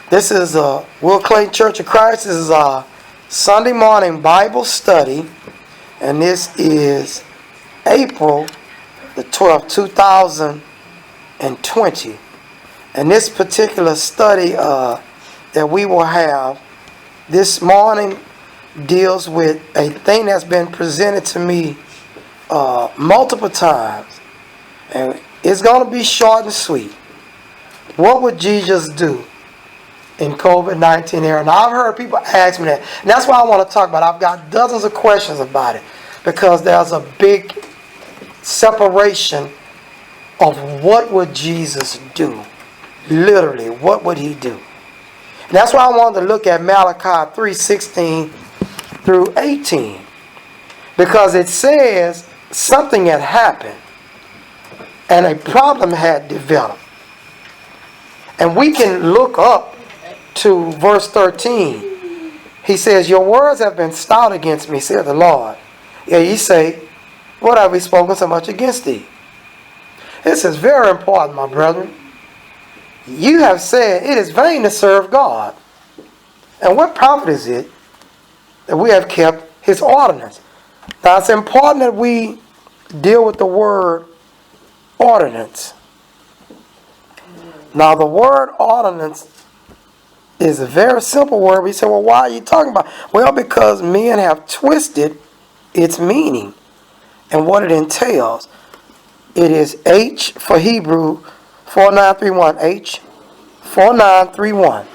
This is Will Clayton Church of Christ. This is our Sunday morning Bible study, and this is April the 12th, 2020. And this particular study that we will have this morning deals with a thing that's been presented to me multiple times, and it's going to be short and sweet. What would Jesus do in COVID-19 era? Now, I've heard people ask me that, and that's why I want to talk about it. I've got dozens of questions about it, because there's a big separation of what would Jesus do. Literally, what would he do? And that's why I wanted to look at Malachi 3:16 through 18, because it says something had happened and a problem had developed. And we can look up to verse 13. He says, "Your words have been stout against me, said the Lord. Yeah, ye say, what have we spoken so much against thee?" This is very important, my brethren. You have said it is vain to serve God. And what profit is it that we have kept his ordinance? Now, it's important that we deal with the word ordinance. Now, the word ordinance is a very simple word. We say, well, why are you talking about? Well, because men have twisted its meaning and what it entails. It is H for Hebrew 4931. H 4931.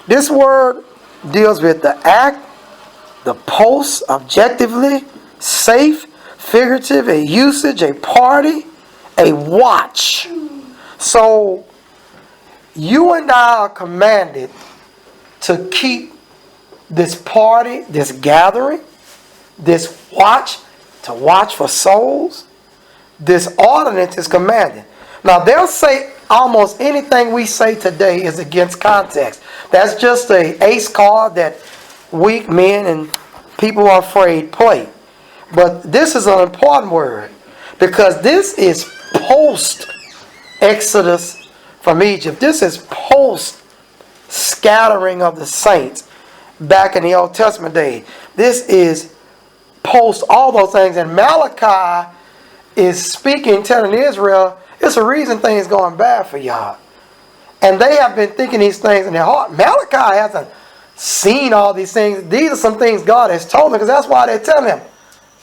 This word deals with the act, the post, objectively, safe, figurative, a usage, a party, a watch. So, you and I are commanded to keep this party, this gathering, this watch, to watch for souls. This ordinance is commanded. Now, they'll say almost anything we say today is against context. That's just a ace card that weak men and people who are afraid play. But this is an important word, because this is post-Exodus from Egypt. This is post-scattering of the saints back in the Old Testament days. This is post all those things. And Malachi is speaking, telling Israel, it's a reason things going bad for y'all. And they have been thinking these things in their heart. Malachi hasn't seen all these things. These are some things God has told them, because that's why they're telling him,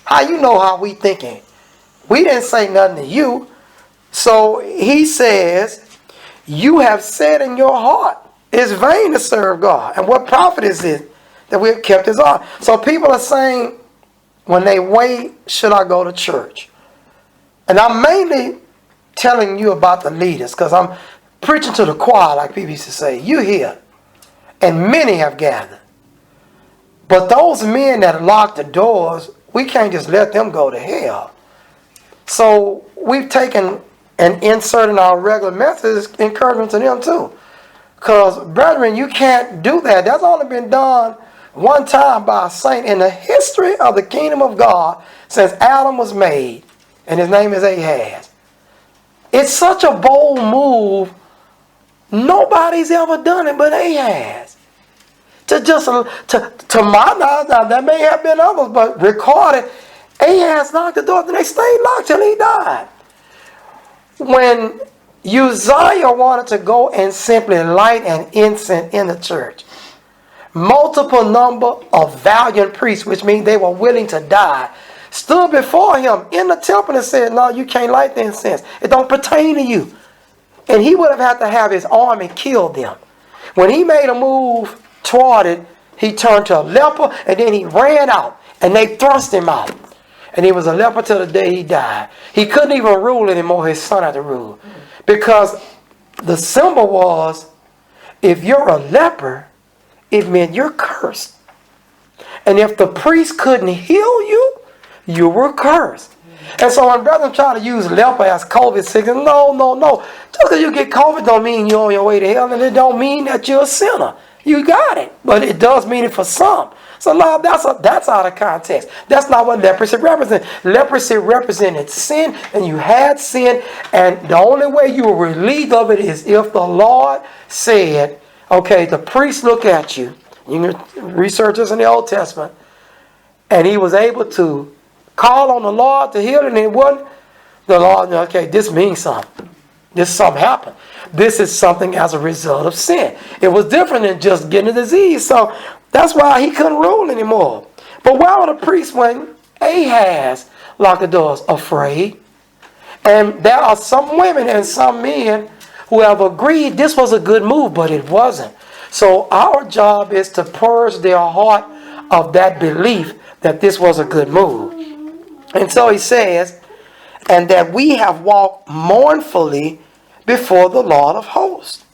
how you know how we thinking? We didn't say nothing to you. So he says, you have said in your heart, it's vain to serve God. And what profit is it that we have kept his heart? So people are saying, when they wait, should I go to church? And I'm mainly telling you about the leaders, because I'm preaching to the choir, like people used to say. You here, and many have gathered. But those men that lock the doors, we can't just let them go to hell. So we've taken and inserted our regular methods, encouragement to them too. Because, brethren, you can't do that. That's only been done one time by a saint in the history of the kingdom of God since Adam was made. And his name is Ahaz. It's such a bold move. Nobody's ever done it but Ahaz. To my knowledge, now there may have been others, but recorded, Ahaz locked the door, and they stayed locked till he died. When Uzziah wanted to go and simply light an incense in the church, multiple number of valiant priests, which means they were willing to die, stood before him in the temple and said, no, you can't light the incense. It don't pertain to you. And he would have had to have his army kill them. When he made a move toward it, he turned to a leper, and then he ran out, and they thrust him out. And he was a leper till the day he died. He couldn't even rule anymore. His son had to rule. Because the symbol was, if you're a leper, it meant you're cursed. And if the priest couldn't heal you, you were cursed. And so when brethren try to use leper as COVID sickness, no. Just because you get COVID don't mean you're on your way to hell, and it don't mean that you're a sinner. You got it. But it does mean it for some. So now that's out of context. That's not what leprosy represents. Leprosy represented sin, and you had sin, and the only way you were relieved of it is if the Lord said, okay, the priest look at you. You can research this in the Old Testament. And he was able to call on the Lord to heal it, and it wasn't. The Lord, okay, this means something. Something happened. This is something as a result of sin. It was different than just getting a disease. So that's why he couldn't rule anymore. But why would the priest, when Ahaz locked the doors? Afraid. And there are some women and some men who have agreed this was a good move, but it wasn't. So our job is to purge their heart of that belief that this was a good move. And so he says, and that we have walked mournfully before the Lord of hosts.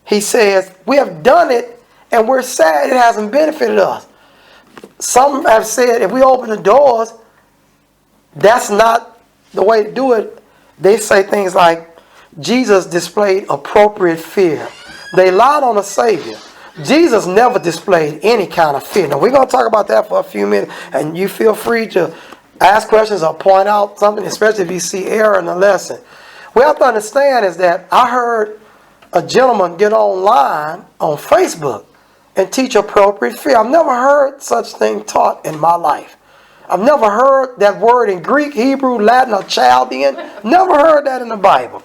He says, we have done it and we're sad it hasn't benefited us. Some have said if we open the doors, that's not the way to do it. They say things like, Jesus displayed appropriate fear. They lied on the Savior. Jesus never displayed any kind of fear. Now, we're going to talk about that for a few minutes, and you feel free to ask questions or point out something, especially if you see error in the lesson. We have to understand is that I heard a gentleman get online on Facebook and teach appropriate fear. I've never heard such thing taught in my life. I've never heard that word in Greek, Hebrew, Latin, or Chaldean. Never heard that in the Bible.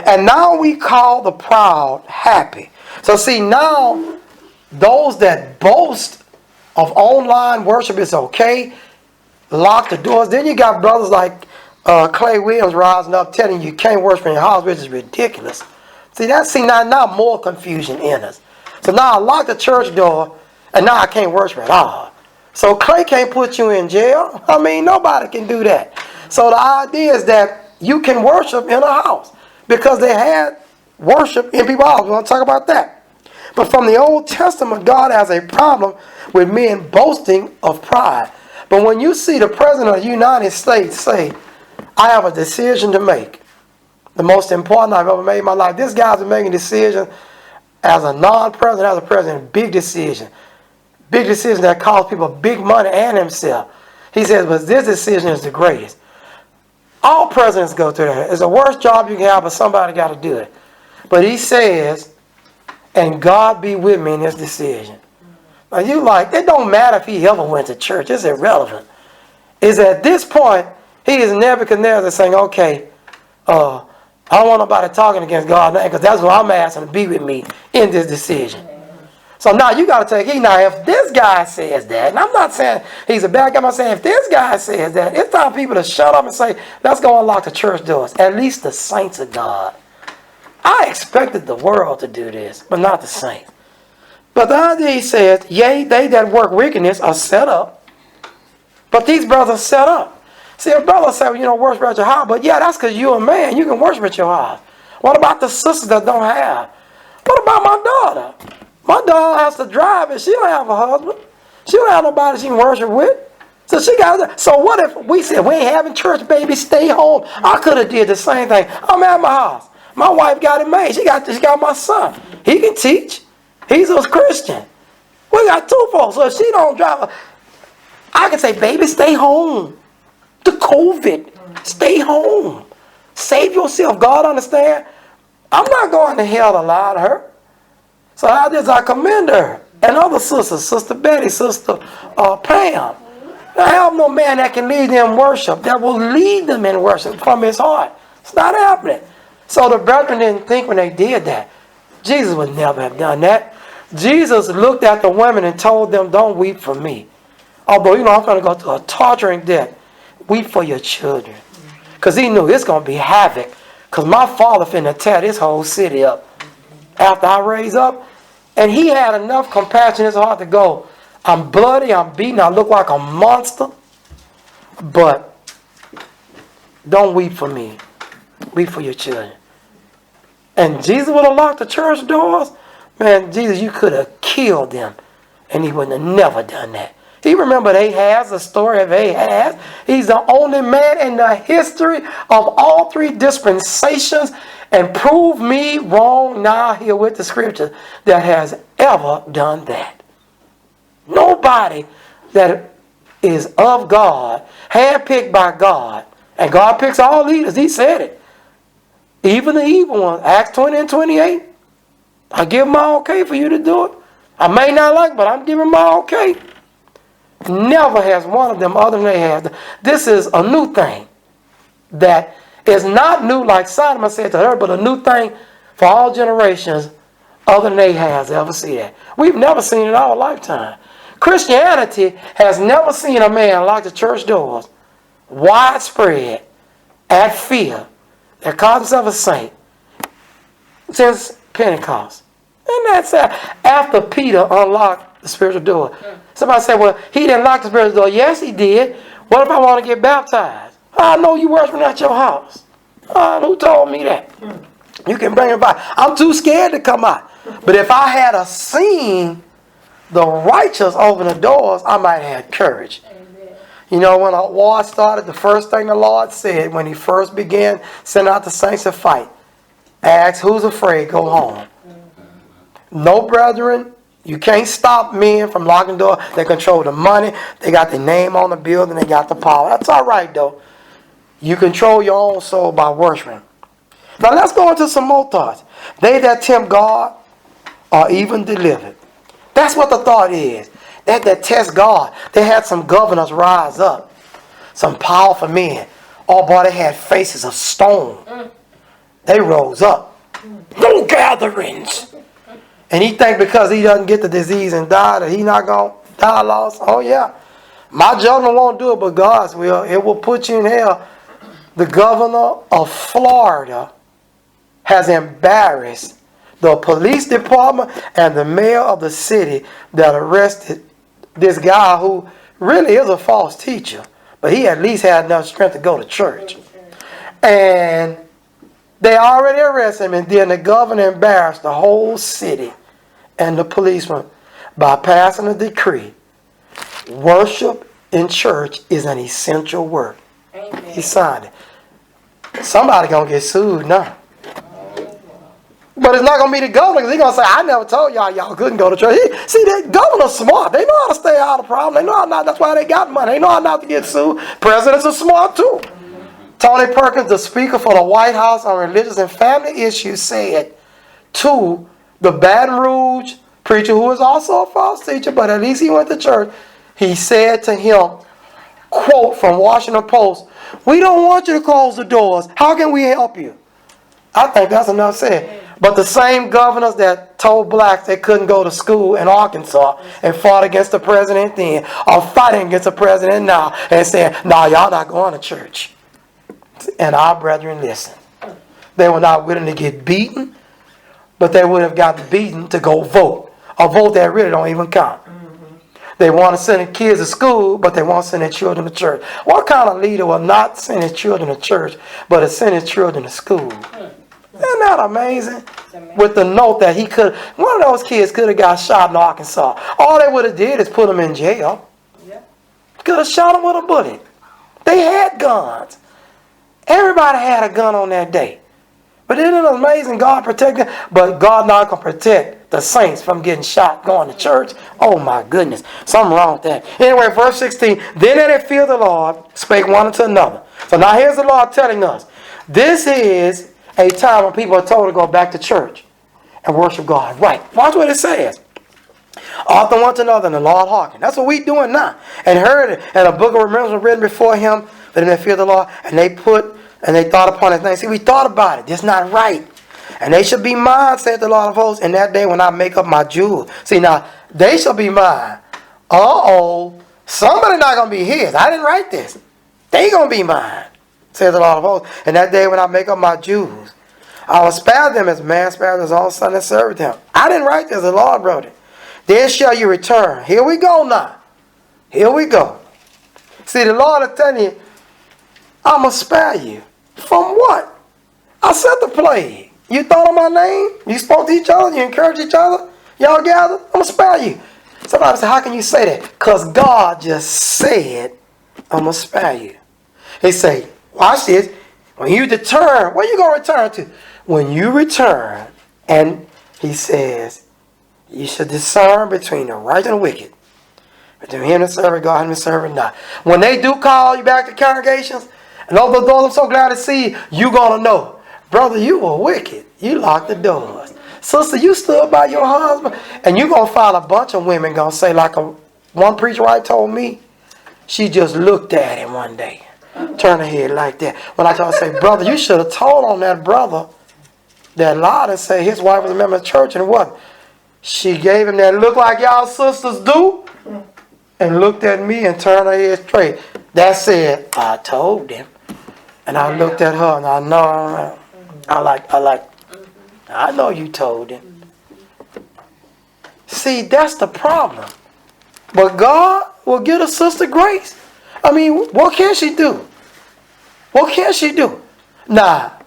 And now we call the proud happy. So see, now those that boast of online worship is okay, lock the doors. Then you got brothers like Clay Williams rising up telling you can't worship in your house, which is ridiculous. See, now more confusion in us. So now I lock the church door, and now I can't worship at all. So Clay can't put you in jail. I mean, nobody can do that. So the idea is that you can worship in a house because they had worship in people's houses. We're going to talk about that. But from the Old Testament, God has a problem with men boasting of pride. But when you see the President of the United States say, I have a decision to make, the most important I've ever made in my life. This guy's been making decisions as a non-president, as a president, big decision. Big decision that costs people big money and himself. He says, but this decision is the greatest. All presidents go through that. It's the worst job you can have, but somebody got to do it. But he says, and God be with me in this decision. Now you like, it don't matter if he ever went to church. It's irrelevant. Is at this point, he is Nebuchadnezzar saying, okay, I don't want nobody talking against God now because that's what I'm asking to be with me in this decision. So now you got to take heed. Now if this guy says that, and I'm not saying he's a bad guy, I'm saying if this guy says that, it's time for people to shut up and say, let's go unlock the church doors. At least the saints of God. I expected the world to do this, but not the saints. But the idea he says, yea, they that work wickedness are set up. But these brothers are set up. See, a brother say, well, you don't worship at your house. But yeah, that's because you're a man. You can worship at your house. What about the sisters that don't have? What about my daughter? My daughter has to drive and she don't have a husband. She don't have nobody she can worship with. So she got. So what if we said, we ain't having church, baby, stay home. I could have did the same thing. I'm at my house. My wife got it made. She got my son. He can teach. He's a Christian. We got two folks. So if she don't drive, I can say, baby, stay home. The COVID. Stay home. Save yourself. God understand. I'm not going to hell to lie to her. So I commend her. And other sisters, Sister Betty, Sister Pam. I have no man that can lead them in worship, that will lead them in worship from his heart. It's not happening. So the brethren didn't think when they did that. Jesus would never have done that. Jesus looked at the women and told them, don't weep for me. Although, I'm going to go to a torturing death. Weep for your children. Because he knew it's going to be havoc. Because my father finna tear this whole city up after I raise up. And he had enough compassion in his heart to go, I'm bloody, I'm beaten, I look like a monster. But don't weep for me. Weep for your children. And Jesus would have locked the church doors. Man, Jesus, you could have killed them. And he would have never done that. He remembered Ahaz, the story of Ahaz. He's the only man in the history of all three dispensations And prove me wrong now here with the scripture that has ever done that. Nobody that is of God, handpicked by God, and God picks all leaders. He said it. Even the evil ones. Acts 20 and 28. I give my okay for you to do it. I may not like it, but I'm giving my okay. Never has one of them other than they have. This is a new thing that is not new like Solomon said to her, but a new thing for all generations other than they has ever seen it. We've never seen it in our lifetime. Christianity has never seen a man lock the church doors, widespread, at fear, that calls himself a saint, since Pentecost. And that's after Peter unlocked the spiritual door. Somebody said, well, he didn't lock the spiritual door. Yes, he did. What if I want to get baptized? I know you worshiping at your house. Who told me that? You can bring it back. I'm too scared to come out. But if I had seen the righteous open the doors, I might have had courage. Amen. You know, when a war started, the first thing the Lord said when he first began sending out the saints to fight, ask who's afraid, go home. No, brethren, you can't stop men from locking the door. They control the money. They got the name on the building. They got the power. That's all right, though. You control your own soul by worshiping. Now, let's go into some more thoughts. They that tempt God are even delivered. That's what the thought is. They that test God. They had some governors rise up. Some powerful men. Oh, boy, they had faces of stone. They rose up. No gatherings. And he think because he doesn't get the disease and die that he not going to die lost. Oh, yeah. My judgment won't do it, but God's will. It will put you in hell. The governor of Florida has embarrassed the police department and the mayor of the city that arrested this guy who really is a false teacher. But he at least had enough strength to go to church. And they already arrested him, and then the governor embarrassed the whole city and the policeman by passing a decree. Worship in church is an essential work. Amen. He signed it. Somebody going to get sued now. But it's not going to be the governor, because he's going to say, I never told y'all couldn't go to church. See, the governor's smart. They know how to stay out of the problem. They know how not. That's why they got money. They know how not to get sued. Presidents are smart too. Tony Perkins, the speaker for the White House on religious and family issues, said to the Baton Rouge preacher, who is also a false teacher, but at least he went to church, he said to him, quote from Washington Post, "We don't want you to close the doors. How can we help you?" I think that's enough said. But the same governors that told blacks they couldn't go to school in Arkansas and fought against the president then are fighting against the president now and saying, "No, y'all not going to church." And our brethren, listen. They were not willing to get beaten, but they would have gotten beaten to go vote. A vote that really don't even count. They want to send their kids to school, but they won't send their children to church. What kind of leader will not send his children to church, but will send his children to school? Isn't that amazing? With the note that he could, one of those kids could have got shot in Arkansas. All they would have did is put him in jail. Could have shot him with a bullet. They had guns. Everybody had a gun on that day. But isn't it amazing God protected? But God not going to protect the saints from getting shot going to church. Oh my goodness. Something wrong with that. Anyway, verse 16. Then they that feared the Lord spake one unto another. So now here's the Lord telling us. This is a time when people are told to go back to church and worship God. Right. Watch what it says. Often one to another, and the Lord hearkened. That's what we doing now. And heard it. And a book of remembrance was written before him. But they feared the Lord. And they thought upon his name. See, we thought about it. It's not right. And they shall be mine, saith the Lord of hosts, in that day when I make up my jewels. See, now, they shall be mine. Somebody not going to be his. I didn't write this. They going to be mine, saith the Lord of hosts. In that day when I make up my jewels, I will spare them as a man spares his own son that served him. I didn't write this. The Lord wrote it. Then shall you return. Here we go now. Here we go. See, the Lord is telling you, I'm going to spare you. From what? I said the plague. You thought of my name? You spoke to each other? You encouraged each other? Y'all gathered? I'm going to spare you. Somebody said, how can you say that? Because God just said, I'm going to spare you. He say, watch this. When you return, where you going to return to? when you return, and he says, you should discern between the right and the wicked. Between him and serving God and him serving not. When they do call you back to congregations, and all those doors, I'm so glad to see you, you're going to know. Brother, you were wicked. You locked the doors. Sister, you stood by your husband. And you're going to find a bunch of women going to say, like one preacher I told me, she just looked at him one day. Turned her head like that. When I told her, say, brother, you should have told on that brother that lied and say his wife was a member of the church and what? She gave him that look like y'all sisters do. And looked at me and turned her head straight. That said, I told him. And I looked at her and I know, I know you told him. See, that's the problem. But God will give a sister grace. I mean, what can she do? What can she do? Now,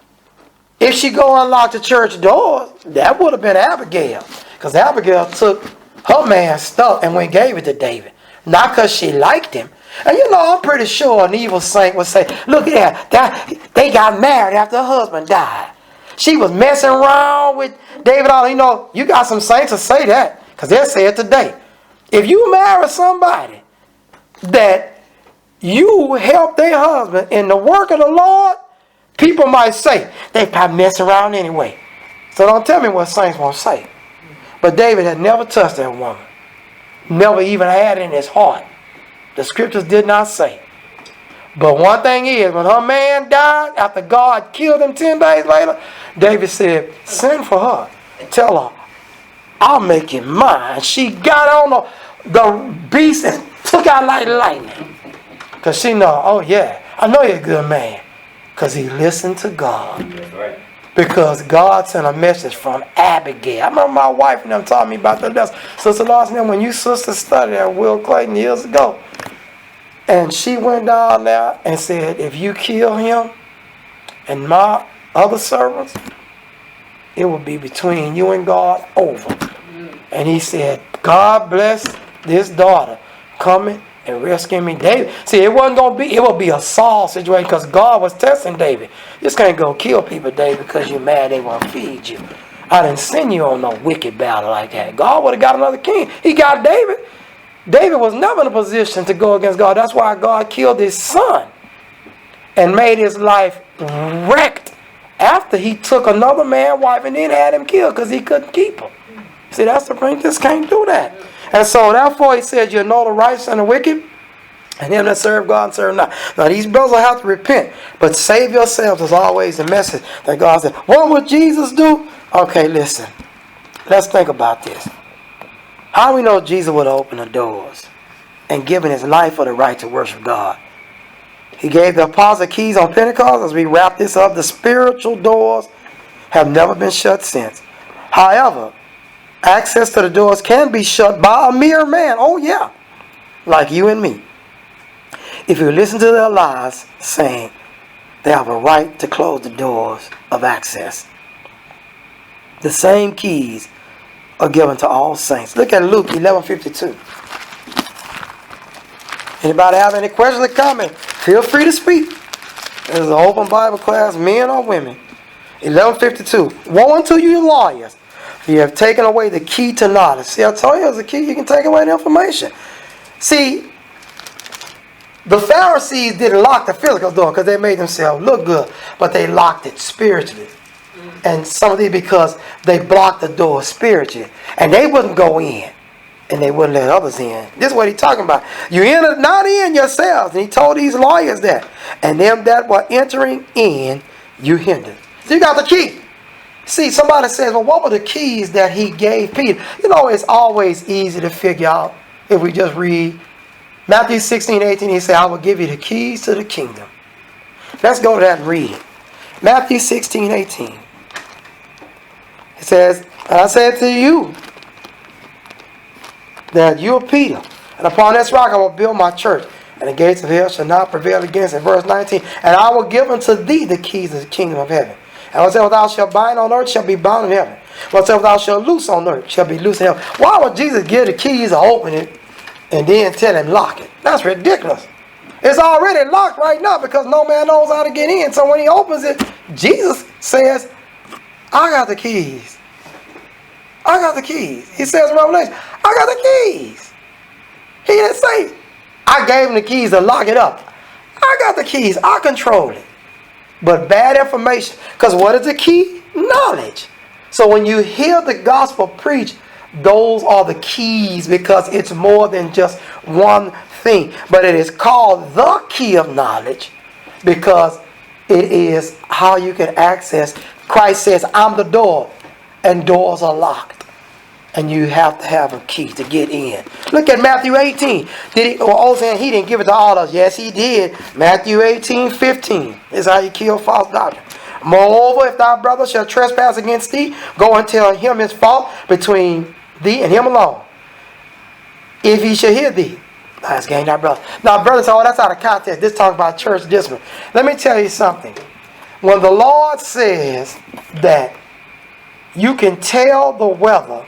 if she go unlock the church doors, that would have been Abigail. Because Abigail took her man's stuff and went and gave it to David. Not because she liked him. And you know, I'm pretty sure an evil saint would say, look at that. They got married after her husband died. She was messing around with David. You know, you got some saints to say that. Because they'll say it today. If you marry somebody that you help their husband in the work of the Lord, people might say, they probably mess around anyway. So don't tell me what saints won't say. But David had never touched that woman. Never even had it in his heart. The scriptures did not say. But one thing is, when her man died, after God killed him 10 days later, David said, send for her. Tell her, I'll make him mine. She got on the beast and took out like lightning. Because she know, oh yeah, I know you're a good man. Because he listened to God. That's right. Because God sent a message from Abigail. I remember my wife and them taught me about that. Sister Lawson, when you sisters studied at Will Clayton years ago, and she went down there and said, if you kill him and my other servants, it will be between you and God over. And he said, God bless this daughter coming and rescuing me. David, see, it would be a Saul situation because God was testing David. You just can't go kill people, David, because you're mad they won't feed you. I didn't send you on no wicked battle like that. God would have got another king. He got David. David was never in a position to go against God. That's why God killed his son and made his life wrecked after he took another man's wife and then had him killed because he couldn't keep her. See, that's the thing. Just can't do that. And so therefore he says, you know the righteous and the wicked, and them that serve God and serve not. Now these brothers will have to repent, but save yourselves is always the message that God said. What would Jesus do? Okay, listen. Let's think about this. How do we know Jesus would open the doors and given his life for the right to worship God? He gave the apostles keys on Pentecost. As we wrap this up, the spiritual doors have never been shut since. However, access to the doors can be shut by a mere man. Oh yeah, like you and me. If you listen to their lies saying they have a right to close the doors of access. The same keys are given to all saints. Look at Luke 11:52. Anybody have any questions or comments? Feel free to speak. This is an open Bible class, men or women. 11:52. Woe unto you lawyers, for you have taken away the key to knowledge. See, I told you there's a key. You can take away the information. See, the Pharisees didn't lock the physical door because they made themselves look good, but they locked it spiritually. And some of these because they blocked the door spiritually. And they wouldn't go in. And they wouldn't let others in. This is what he's talking about. You enter not in yourselves. And he told these lawyers that. And them that were entering in, you hindered. So you got the key. See, somebody says, well, what were the keys that he gave Peter? You know, it's always easy to figure out if we just read Matthew 16:18. He said, I will give you the keys to the kingdom. Let's go to that and read. Matthew 16:18. It says, I said to you that you are Peter, and upon this rock I will build my church, and the gates of hell shall not prevail against it. Verse 19, and I will give unto thee the keys of the kingdom of heaven. And whatsoever thou shalt bind on earth shall be bound in heaven. Whatsoever thou shalt loose on earth shall be loose in heaven. Why would Jesus give the keys to open it and then tell him lock it? That's ridiculous. It's already locked right now because no man knows how to get in. So when he opens it, Jesus says, I got the keys. I got the keys. He says in Revelation, I got the keys. He didn't say, I gave him the keys to lock it up. I got the keys. I control it. But bad information. Because what is the key? Knowledge. So when you hear the gospel preached, those are the keys, because it's more than just one thing. But it is called the key of knowledge because it is how you can access. Christ says, I'm the door, and doors are locked. And you have to have a key to get in. Look at Matthew 18. Ozan, he didn't give it to all of us. Yes, he did. Matthew 18:15 is how you kill false doctrine. Moreover, if thy brother shall trespass against thee, go and tell him his fault between thee and him alone. If he shall hear thee, that's gain thy brother. Now, brothers, oh, that's out of context. This talks about church discipline. Let me tell you something. When the Lord says that you can tell the weather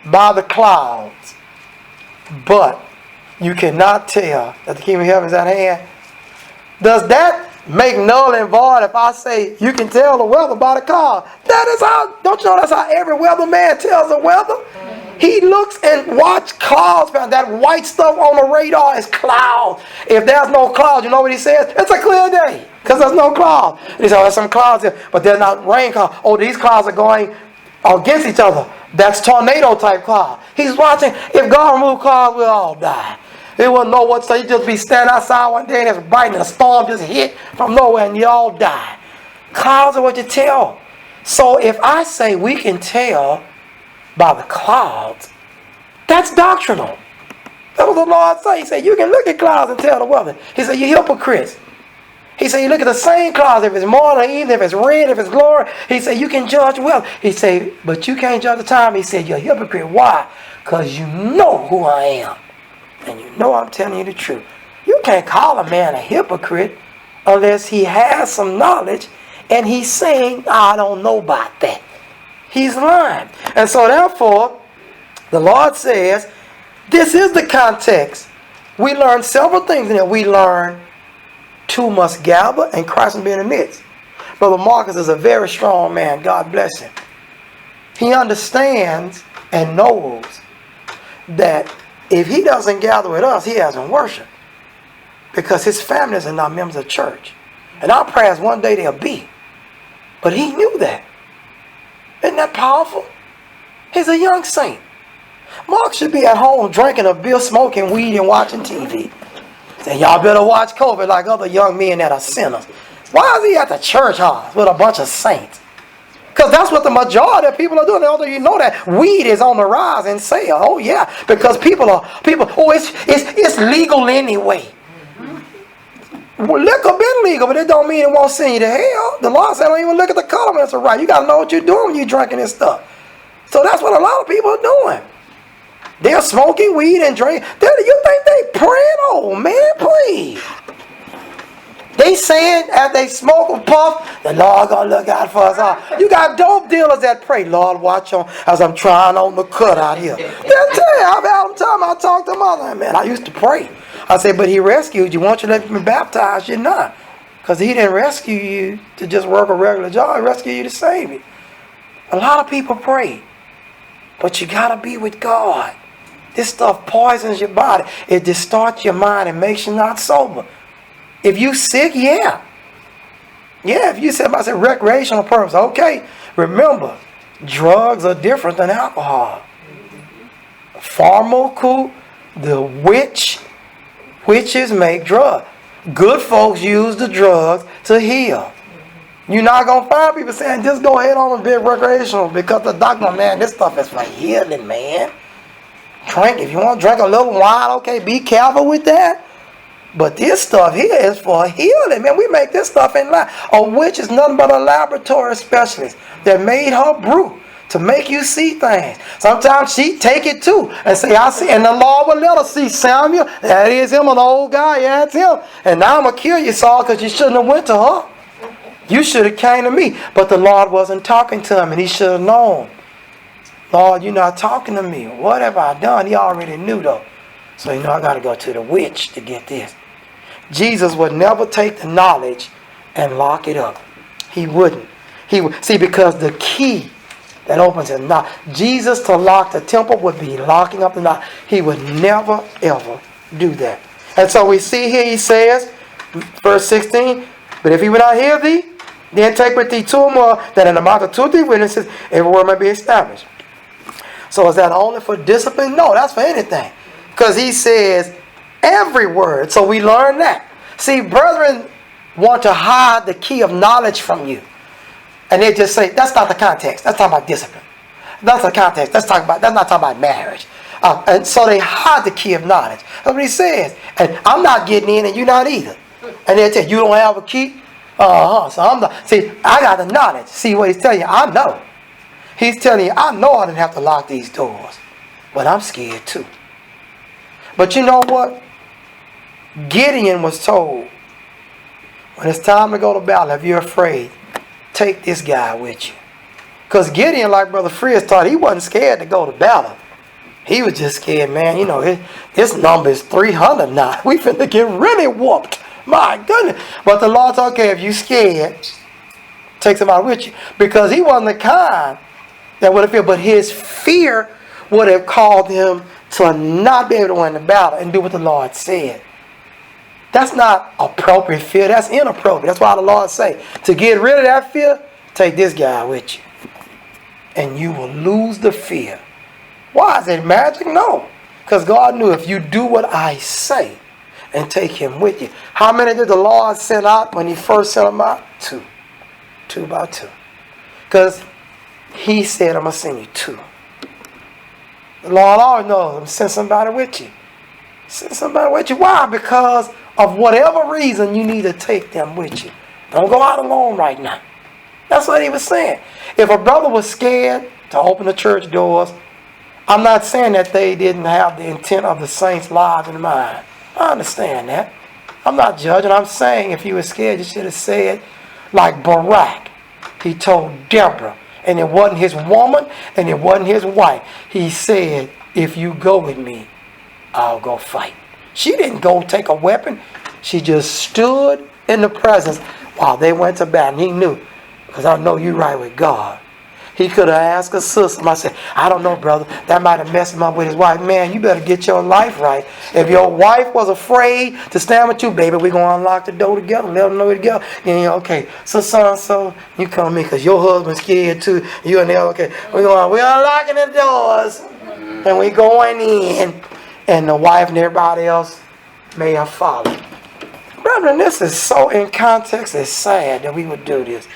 by the clouds, but you cannot tell that the kingdom of heaven is at hand, does that make null and void if I say you can tell the weather by the cloud? That is how, don't you know that's how every weatherman tells the weather? He looks and watches clouds. That white stuff on the radar is clouds. If there's no clouds, you know what he says? It's a clear day because there's no clouds. He says, oh, there's some clouds here, but they're not rain clouds. Oh, these clouds are going against each other. That's tornado type cloud. He's watching. If God removed clouds, we'll all die. They wouldn't know what to say. You'd just be standing outside one day and it's bright and a storm just hit from nowhere and you all die. Clouds are what you tell. So if I say we can tell by the clouds, that's doctrinal. That was the Lord say. He said, you can look at clouds and tell the weather. He said, you hypocrites. He said, you look at the same clouds, if it's morning or evening, if it's red, if it's glory. He said, you can judge weather. He said, but you can't judge the time. He said, you're a hypocrite. Why? Because you know who I am. And you know I'm telling you the truth. You can't call a man a hypocrite unless he has some knowledge and he's saying, I don't know about that. He's lying. And so therefore, the Lord says, this is the context. We learn several things in it. We learn two must gather and Christ will be in the midst. Brother Marcus is a very strong man. God bless him. He understands and knows that if he doesn't gather with us, he hasn't worshiped. Because his families are not members of church. And our prayers one day they'll be. But he knew that. Isn't that powerful? He's a young saint. Mark should be at home drinking a beer, smoking weed, and watching TV. Saying, y'all better watch COVID like other young men that are sinners. Why is he at the church house with a bunch of saints? Because that's what the majority of people are doing. Although you know that weed is on the rise in sale. Oh yeah, because people. Oh, it's legal anyway. Well, liquor been legal, but it don't mean it won't send you to hell. The law said don't even look at the color when it's a right. You got to know what you're doing when you're drinking this stuff. So that's what a lot of people are doing. They're smoking weed and drinking. You think they praying? Oh man, please. They saying as they smoke and puff, the Lord gonna look out for us all. You got dope dealers that pray, Lord, watch on as I'm trying on the cut out here. They'll tell you, I've had them time I talk to mother, man, I used to pray. I said, but he rescued you. Won't you let me baptize you? Not. Because he didn't rescue you to just work a regular job. He rescued you to save you. A lot of people pray. But you got to be with God. This stuff poisons your body. It distorts your mind and makes you not sober. If you sick, yeah. Yeah, if you said about recreational purpose, okay. Remember, drugs are different than alcohol. Pharmacal, the witches make drugs. Good folks use the drugs to heal. You're not going to find people saying, just go ahead on and be recreational because the doctor, man, this stuff is for healing, man. Drink. If you want to drink a little wine, okay, be careful with that. But this stuff here is for healing, man. We make this stuff in lab. A witch is nothing but a laboratory specialist that made her brew to make you see things. Sometimes she take it too and say, I see. And the Lord will let her see Samuel. That is him, an old guy. Yeah, it's him. And now I'm going to kill you, Saul, because you shouldn't have went to her. You should have came to me. But the Lord wasn't talking to him, and he should have known. Lord, you're not talking to me. What have I done? He already knew, though. So, I got to go to the witch to get this. Jesus would never take the knowledge and lock it up. He wouldn't. See, because the key that opens it. Now, Jesus to lock the temple would be locking up the knot. He would never, ever do that. And so we see here, he says, verse 16, but if he will not hear thee, then take with thee two or more, that in the mouth of 2 or 3 witnesses, every word may be established. So is that only for discipline? No, that's for anything. Because he says every word. So we learn that. See, brethren want to hide the key of knowledge from you. And they just say, that's not the context. That's talking about discipline. That's the context. That's not talking about marriage. And so they hide the key of knowledge. That's what he says. And I'm not getting in and you're not either. And they tell you don't have a key? So I'm not. See, I got the knowledge. See what he's telling you? I know. He's telling you, I know I didn't have to lock these doors. But I'm scared too. But you know what? Gideon was told, when it's time to go to battle, if you're afraid, take this guy with you. Because Gideon, like Brother Frias taught, he wasn't scared to go to battle. He was just scared, man. You know, his number is 300 now. We finna get really whooped. My goodness. But the Lord said, okay, if you scared, take somebody with you. Because he wasn't the kind that would have feared. But his fear would have caused him to not be able to win the battle and do what the Lord said. That's not appropriate fear. That's inappropriate. That's why the Lord say, to get rid of that fear, take this guy with you. And you will lose the fear. Why? Is it magic? No. Because God knew if you do what I say and take him with you. How many did the Lord send out when he first sent them out? 2. 2 by 2. Because he said, I'm going to send you 2. The Lord always knows, I'm going to send somebody with you. Send somebody with you. Why? Because of whatever reason you need to take them with you. Don't go out alone right now. That's what he was saying. If a brother was scared to open the church doors, I'm not saying that they didn't have the intent of the saints' lives in mind. I understand that. I'm not judging. I'm saying if you were scared, you should have said, like Barak. He told Deborah, and it wasn't his woman, and it wasn't his wife. He said, if you go with me, I'll go fight. She didn't go take a weapon. She just stood in the presence while they went to battle. And he knew, because I know you right with God. He could have asked a sister. I said, I don't know, brother. That might have messed him up with his wife. Man, you better get your life right. If your wife was afraid to stand with you, baby, we're going to unlock the door together. Let them know it together. And you know, okay, so you come in because your husband's scared too. You and there, okay. We're unlocking the doors. And we're going in. And the wife and everybody else may have followed. Brethren, this is so in context, it's sad that we would do this.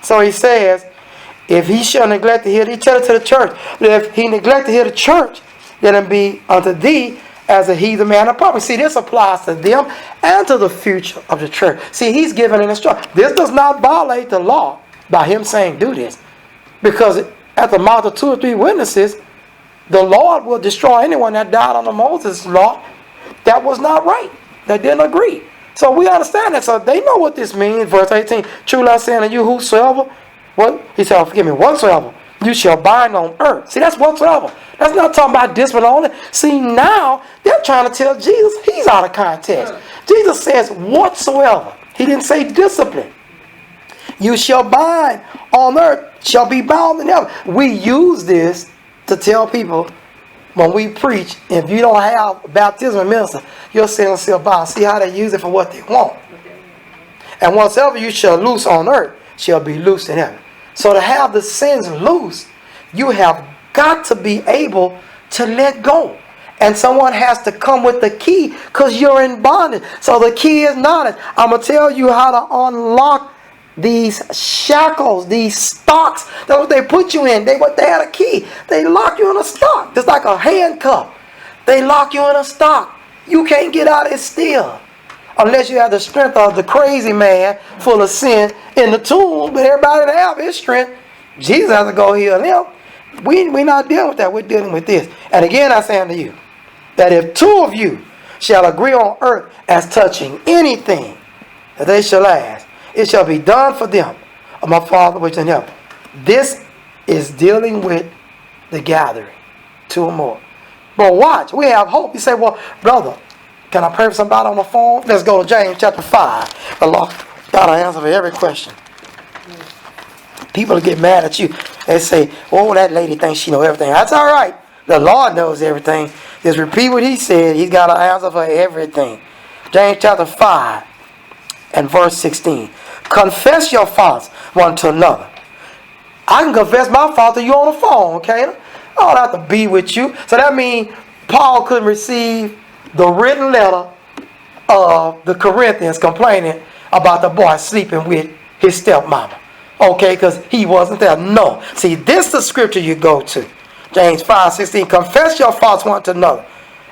So he says, if he shall neglect to hear, he tell it to the church. But if he neglect to hear the church, let him be unto thee as a heathen man of property. See, this applies to them and to the future of the church. See, he's giving an instruction. This does not violate the law by him saying do this. Because at the mouth of 2 or 3 witnesses, the Lord will destroy anyone that died under Moses' law that was not right, that didn't agree. So we understand that. So they know what this means. Verse 18, truly I say unto you, whosoever, what? He said, forgive me, whatsoever you shall bind on earth. See, that's whatsoever. That's not talking about discipline only. See, now they're trying to tell Jesus he's out of context. Jesus says whatsoever. He didn't say discipline. You shall bind on earth, shall be bound in heaven. We use this to tell people when we preach, if you don't have baptism and minister, your sins shall bound. See how they use it for what they want. And whatsoever you shall loose on earth shall be loosed in heaven. So to have the sins loose, you have got to be able to let go. And someone has to come with the key because you're in bondage. So the key is knowledge. I'm going to tell you how to unlock these shackles, these stocks. That's what they put you in. They had a key. They lock you in a stock. Just like a handcuff. They lock you in a stock. You can't get out of it still. Unless you have the strength of the crazy man full of sin in the tomb. But everybody that have his strength, Jesus has to go heal them. We're not dealing with that. We're dealing with this. And again I say unto you, that if 2 of you shall agree on earth as touching anything that they shall ask, it shall be done for them of my Father which is in heaven. This is dealing with the gathering. 2 or more. But watch, we have hope. You say, well, brother, can I pray for somebody on the phone? Let's go to James chapter 5. The Lord got an answer for every question. People will get mad at you and say, oh, that lady thinks she knows everything. That's all right. The Lord knows everything. Just repeat what he said. He's got an answer for everything. James chapter 5 and verse 16. Confess your faults one to another. I can confess my fault to you on the phone, okay? I don't have to be with you. So that means Paul couldn't receive the written letter of the Corinthians complaining about the boy sleeping with his stepmama. Okay, because he wasn't there. No. See, this is the scripture you go to. James 5:16. Confess your faults one to another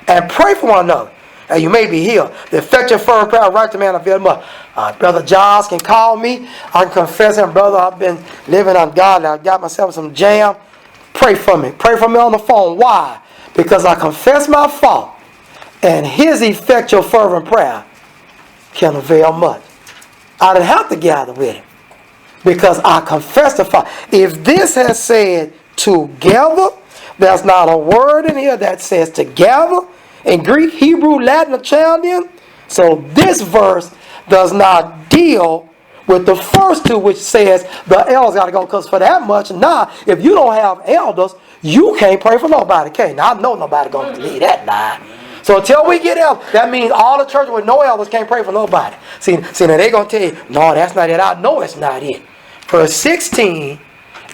and pray for one another, and you may be healed. The effectual fervent prayer of right to man availeth much. Brother Giles can call me. I can confess him, brother, I've been living ungodly. I got myself some jam. Pray for me. Pray for me on the phone. Why? Because I confess my fault, and his effectual fervent prayer can avail much. I didn't have to gather with him because I confessed the fault. If this has said together, there's not a word in here that says together in Greek, Hebrew, Latin, or Chaldean. So this verse does not deal with the first two, which says the elders got to go. Because for that much, if you don't have elders, you can't pray for nobody. Okay, now I know nobody going to believe that lie. So until we get elders, that means all the churches with no elders can't pray for nobody. See, now they're going to tell you, no, that's not it. I know it's not it. Verse 16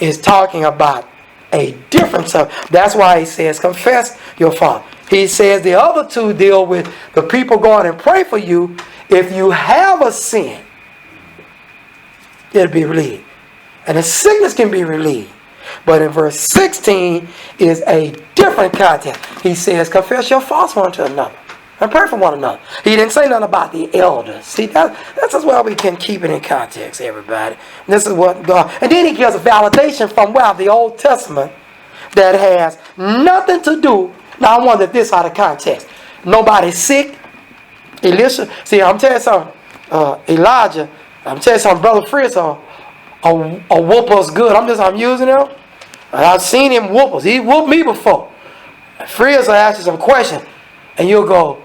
is talking about a different subject. That's why he says, confess your fault. He says the other two deal with the people going and pray for you. If you have a sin, it'll be relieved. And the sickness can be relieved. But in verse 16 is a different context. He says, confess your faults one to another and pray for one another. He didn't say nothing about the elders. See, that's as well we can keep it in context, everybody. This is what God... And then he gives a validation from the Old Testament that has nothing to do... Now, I wonder if this out of context. Nobody's sick. Elisha... See, I'm telling you something. Elijah... I'm telling you something. Brother Frias, a whooper's good. I'm using him. I've seen him whoop us. He whooped me before. Frias will ask you some questions. And you'll go...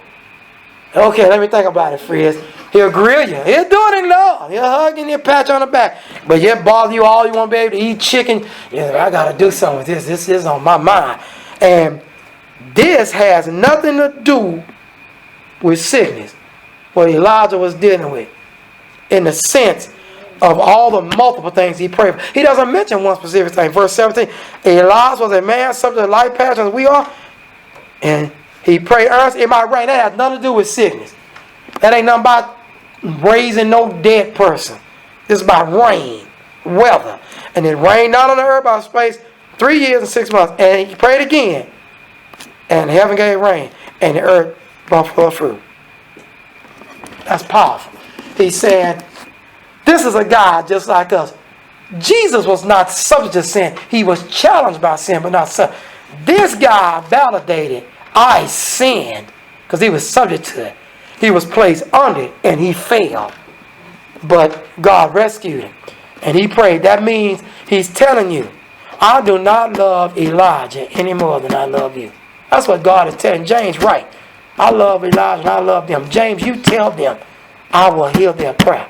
Okay, let me think about it, Frias. He'll grill you. He'll do it in love. He'll hug you and he'll pat you on the back. But he'll bother you all you want to be able to eat chicken. Yeah, I got to do something with this. This is on my mind. And this has nothing to do with sickness. What Elijah was dealing with. In the sense of all the multiple things he prayed for. He doesn't mention one specific thing. Verse 17. Elijah was a man subject to life passions as we are. And he prayed earnestly. It might rain. That has nothing to do with sickness. That ain't nothing about raising no dead person. This is about rain, weather. And it rained not on the earth by space 3 years and 6 months. And he prayed again. And heaven gave rain. And the earth brought forth fruit. That's powerful. He said, this is a God just like us. Jesus was not subject to sin. He was challenged by sin, but not subject. This guy validated, I sinned, because he was subject to it. He was placed under it, and he failed. But God rescued him. And he prayed. That means he's telling you, I do not love Elijah any more than I love you. That's what God is telling James, right. I love Elijah and I love them. James, you tell them, I will hear their prayer.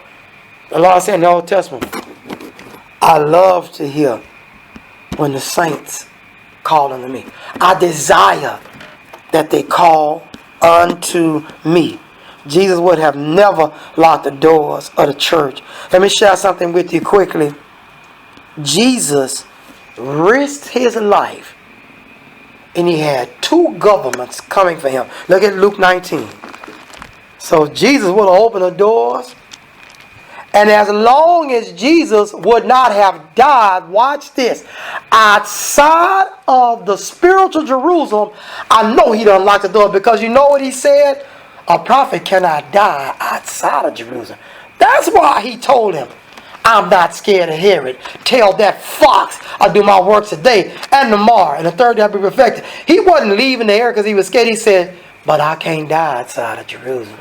The Lord said in the Old Testament, I love to hear when the saints call unto me. I desire that they call unto me. Jesus would have never locked the doors of the church. Let me share something with you quickly. Jesus risked his life, and he had 2 governments coming for him. Look at Luke 19. So Jesus would have opened the doors. And as long as Jesus would not have died, watch this, outside of the spiritual Jerusalem, I know he done lock the door, because you know what he said? A prophet cannot die outside of Jerusalem. That's why he told him, I'm not scared of Herod. Tell that fox I'll do my work today and tomorrow, and the third day I'll be perfected. He wasn't leaving the air because he was scared. He said, but I can't die outside of Jerusalem.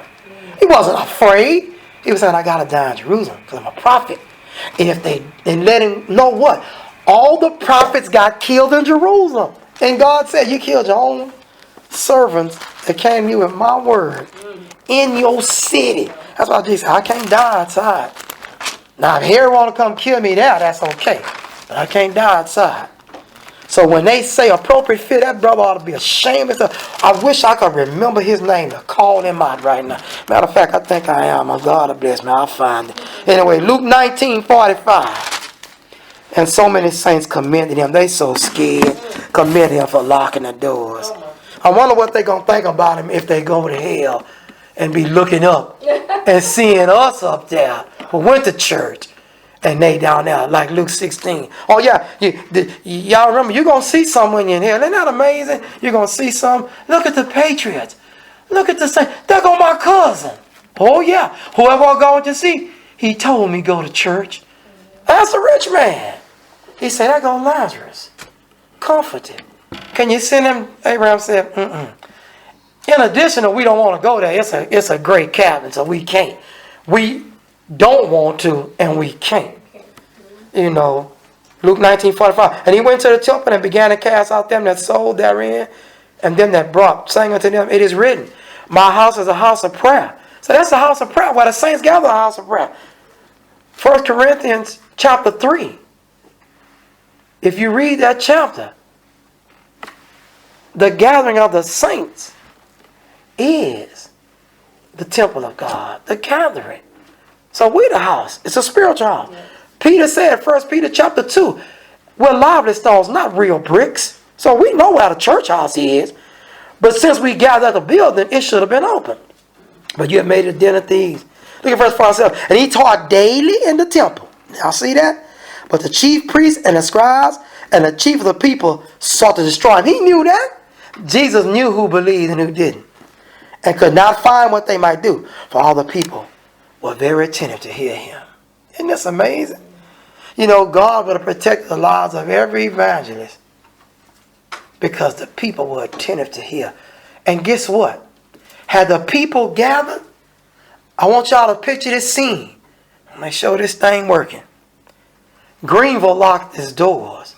He wasn't afraid. He was saying, I got to die in Jerusalem because I'm a prophet. And if they let him know what? All the prophets got killed in Jerusalem. And God said, you killed your own servants that came to you with my word in your city. That's why Jesus said, I can't die outside. Now, if Herod want to come kill me there, that's okay. but I can't die outside. So when they say appropriate fit, that brother ought to be ashamed of stuff. I wish I could remember his name to call him out right now. Matter of fact, I think I am. My God bless me. I'll find it. Anyway, Luke 19:45. And so many saints commended him. They so scared. Commend him for locking the doors. I wonder what they're going to think about him if they go to hell and be looking up and seeing us up there who went to church. And they down there, like Luke 16. Oh yeah, y'all remember, you're going to see some when you're in hell. Isn't that amazing? You're going to see some. Look at the patriots. Look at the saints. There go my cousin. Oh yeah, whoever I'm going to see, he told me go to church. That's a rich man. He said, there go Lazarus. Comforted. Can you send him? Abraham said, In addition to we don't want to go there, it's a great cabin, so we can't. We don't want to, and we can't. You know, Luke 19:45. And he went to the temple and began to cast out them that sold therein, and them that brought, saying unto them, it is written, my house is a house of prayer. So that's a house of prayer, where the saints gather, a house of prayer. 1 Corinthians chapter 3. If you read that chapter, the gathering of the saints is the temple of God, the gathering. So we the house. It's a spiritual house. Yeah. Peter said, 1 Peter chapter 2, we're lively stones, not real bricks. So we know where the church house is. But since we gathered at the building, it should have been open. But you have made it a den of thieves. Look at verse 47. And he taught daily in the temple. Y'all see that? But the chief priests and the scribes and the chief of the people sought to destroy him. He knew that. Jesus knew who believed and who didn't. And could not find what they might do. For all the people were very attentive to hear him. Isn't this amazing? You know, God would have protected the lives of every evangelist because the people were attentive to hear. And guess what? Had the people gathered, I want y'all to picture this scene. Let me show this thing working. Greenville locked its doors.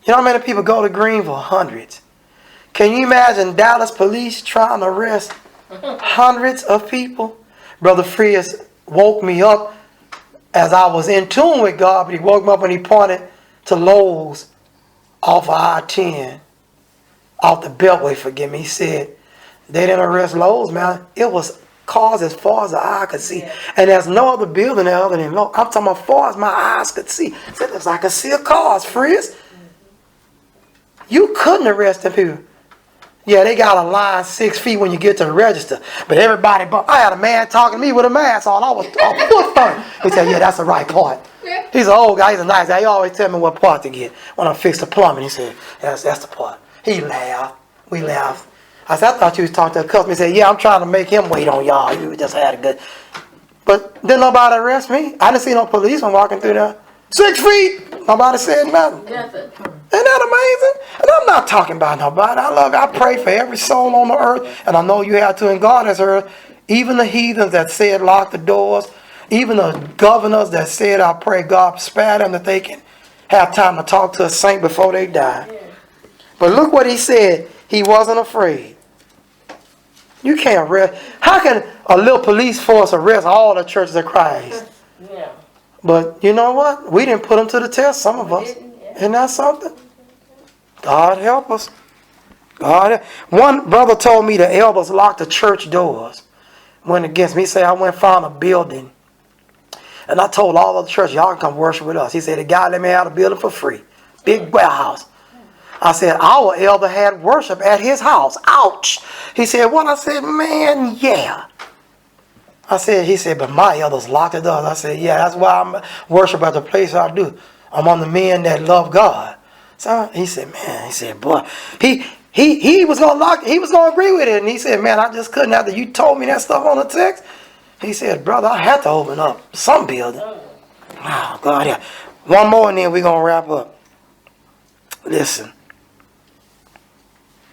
You know how many people go to Greenville? Hundreds. Can you imagine Dallas police trying to arrest hundreds of people? Brother Frias woke me up as I was in tune with God, but he woke me up when he pointed to Lowe's off of I-10, off the Beltway, forgive me. He said, they didn't arrest Lowe's, man. It was cars as far as the eye could see. And there's no other building there other than Lowe's. I'm talking about far as my eyes could see. So it looks like I could see a cars, Frias. You couldn't arrest them people. Yeah, they got a line 6 feet when you get to the register. But everybody, I had a man talking to me with a mask on. I was a foot firm. He said, yeah, that's the right part. He's an old guy. He's a nice guy. He always tell me what part to get when I fix the plumbing. He said, that's the part. He laughed. We laughed. I said, I thought you was talking to a customer. He said, yeah, I'm trying to make him wait on y'all. You just had a good. But didn't nobody arrest me. I didn't see no policeman walking through there. 6 feet. Nobody said nothing. Nothing. Isn't that amazing? And I'm not talking about nobody. I pray for every soul on the earth. And I know you have to, and God has heard. Even the heathens that said lock the doors. Even the governors that said, I pray God spare them that they can have time to talk to a saint before they die. Yeah. But look what he said. He wasn't afraid. You can't arrest. How can a little police force arrest all the churches of Christ? Yeah. But you know what? We didn't put them to the test, some of us. Isn't that something? God help us. One brother told me the elders locked the church doors. Went against me. He said, I went and found a building. And I told all of the church, y'all can come worship with us. He said, the guy let me out of the building for free. Big warehouse. I said, our elder had worship at his house. Ouch. He said, what? I said, man, yeah. He said, but my elders locked the doors. I said, yeah, that's why I'm worship at the place I do. I'm on the men that love God. So he said, boy, he was gonna lock it. He was gonna agree with it. And he said, man, I just couldn't after you told me that stuff on the text. He said, brother, I had to open up some building. Oh, God, yeah. One more and then we're gonna wrap up. Listen.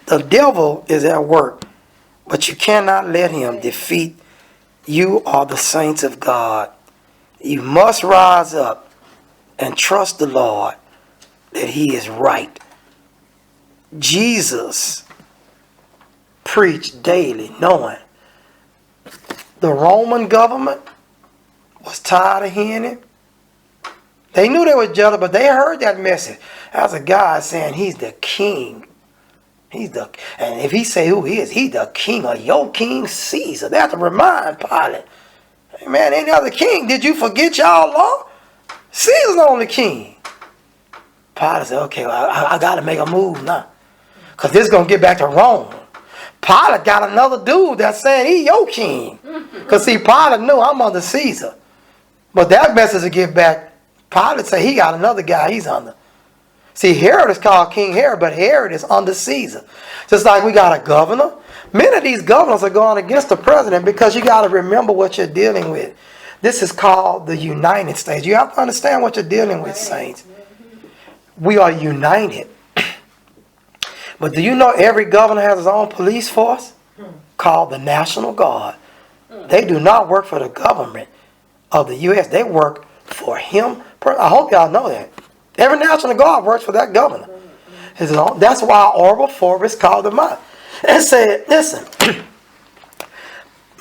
The devil is at work, but you cannot let him defeat you or the saints of God. You must rise up and trust the Lord that he is right. Jesus preached daily knowing the Roman government was tired of hearing him. They knew they were jealous, but they heard that message. That's a God saying he's the king. And if he say who he is, he's the king of your king Caesar. They have to remind Pilate. Hey man, any other king? Did you forget y'all law? Caesar's the only king. Pilate said, okay, well, I got to make a move now. Because this is going to get back to Rome. Pilate got another dude that's saying he your king. Because see, Pilate knew I'm under Caesar. But that message to get back, Pilate said he got another guy he's under. See, Herod is called King Herod, but Herod is under Caesar. Just like we got a governor. Many of these governors are going against the president because you got to remember what you're dealing with. This is called the United States. You have to understand what you're dealing with, saints. We are united. But do you know every governor has his own police force called the National Guard? They do not work for the government of the U.S. They work for him. I hope y'all know that. Every National Guard works for that governor. That's why Orville Forbes called him out and said, listen,